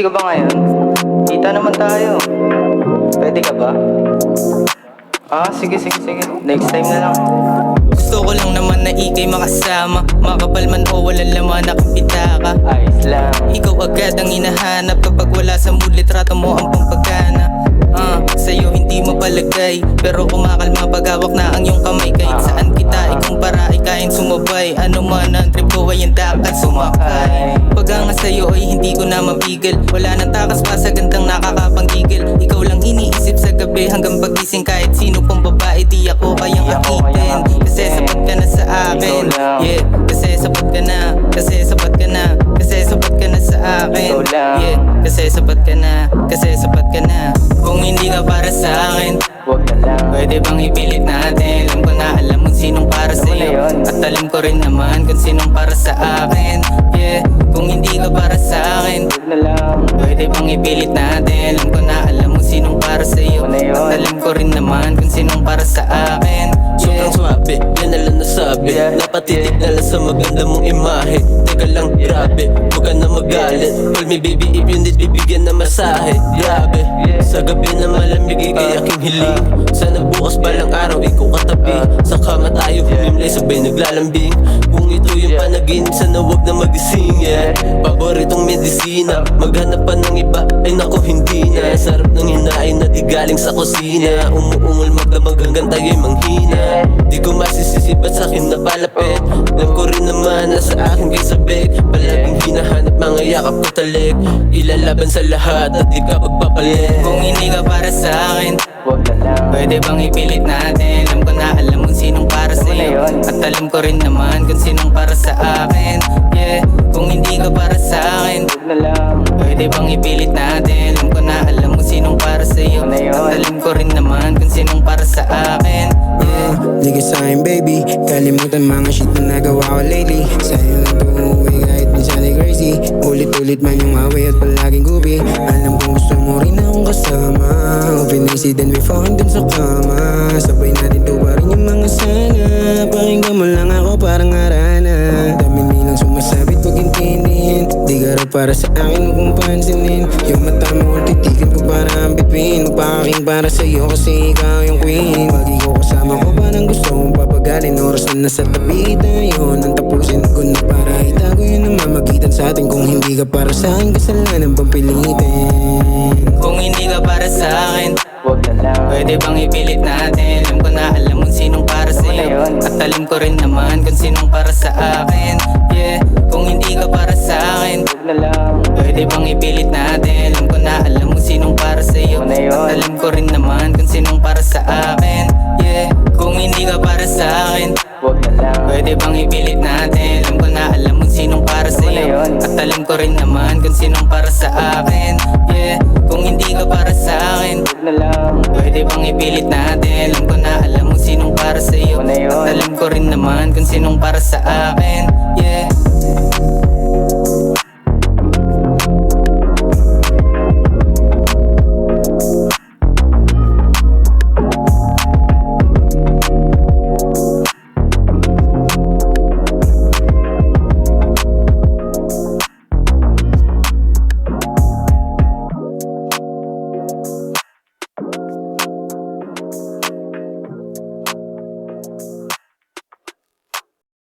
ka ba ngayon? Kita naman tayo. Pwede ka ba? Sige. Next time na lang. Gusto ko lang naman na ikay makasama, makapal man o walang laman nakapita ka. Ayos lang. Ikaw agad ang hinahanap kapag wala sa mood, litrato mo ang pampagana. Sa'yo hindi mo palagay, pero kumakalma pag hawak na ang iyong kamay. Kahit saan kita ikumpara ay kain sumabay. Ano man ang trip ko ay handa ka sumakay. Pag nga sa'yo ay hindi ko na mapigil, wala nang takas pa sa gandang nakakapanggigil. Ikaw lang iniisip sa gabi hanggang pagising, kahit sino pang babae di ako kayang akitin. Kasi sapat ka na sa akin, yeah. Kasi sapat ka na, kasi sapat ka na, kasi sapat ka na sa akin, yeah. Kasi sapat ka na, kasi sapat ka na. Kung hindi ka para sa akin, Huwag na lang. pwede bang ipilit natin? Alam ko na alam mo sinong para sa'yo, at alam ko rin naman kung sinong para sa akin, yeah. Kung hindi ka para sa akin, Huwag na lang. pwede bang ipilit natin? Alam ko na alam mo sinong para sa'yo, at alam ko rin naman kung sinong para sa akin, Sobrang swabe, yan na lang nasabi. Napatitig na lang sa maganda mong imahe. Teka lang, grabe, huwag ka na magalit. Call me baby if you need, bibigyan na masahe. Grabe, sa gabi na malamig ikay aking hiling. Sana bukas palang araw ikaw katabi. Sa kama tayo humimlay, sabay naglalambing. Kung ito yung panaginip, sana huwag na magising, yeah. Paboritong medisina, maghanap pa ng iba, ay nako hindi na. Sarap ng hinain na di galing sa kusina. Umuungol magdamag hanggang tayo'y manghina. Di ko masisisi ba't sa'kin napalapit. Alam ko rin naman na sa akin kay sabik. Palaging hinahanap mga yakap ko talik. Ilalaban sa lahat at di ka pagpapalit. kung hindi ka para sa akin, Huwag na lang. pwede bang ipilit natin? Alam ko na alam mo sinong para sa'yo, at alam ko rin naman kung sinong para sa akin, yeah. Kung hindi ka para sa akin, Huwag na lang. pwede bang ipilit natin? Alam ko na alam mo sinong para sa'yo, at alam ko rin naman kung sinong para sa akin, yeah. Di ka sa'kin baby, kalimutan mga shit na nagawa ko lately. Sa'yo lang tumuwi kahit minsan ay crazy. Ulit-ulit man yung away at palaging gubi. Alam kong gusto mo rin akong kasama. Open incident we found dun sa kama. Sabay natin tuwarin yung mga sana. Pakinggan mo lang ako parang arana. Dami nilang sumasabit pag intindihin. Di ka raw para sa akin, huwag mong pansinin. Yung mata mo titigan ko para ambipin. Magpakaking para sa'yo kasi ikaw yung queen. Pag ikaw kasama ko parang gusto kong papagalin. Oras na nasa tabi tayo nang tapusin ko na para itago yun ang mamagitan sa atin. Kung hindi ka para sa akin, kasalanan bang pilitin? Kung hindi ka para sa akin, Huwag na lang. pwede bang ipilit natin? Alam ko na alam mo sinong para sa'yo, at alam ko rin naman kung sinong para sa akin, yeah. Kung hindi ka para sa akin, Huwag na lang. pwede bang ipilit natin? Alam ko na alam mo sinong para sa'yo, at alam ko rin naman kung sinong para sa akin, yeah. Kung hindi ka para sa akin, Huwag na lang. pwede bang ipilit natin? Alam ko na alam mo sinong para sa'yo, at alam ko rin naman kung sinong para sa akin, yeah. Kung hindi ka para sa akin, Huwag na lang. pwede bang ipilit natin? Alam ko na alam mo sinong para sa'yo, at alam ko rin naman kung sinong para sa akin, yeah.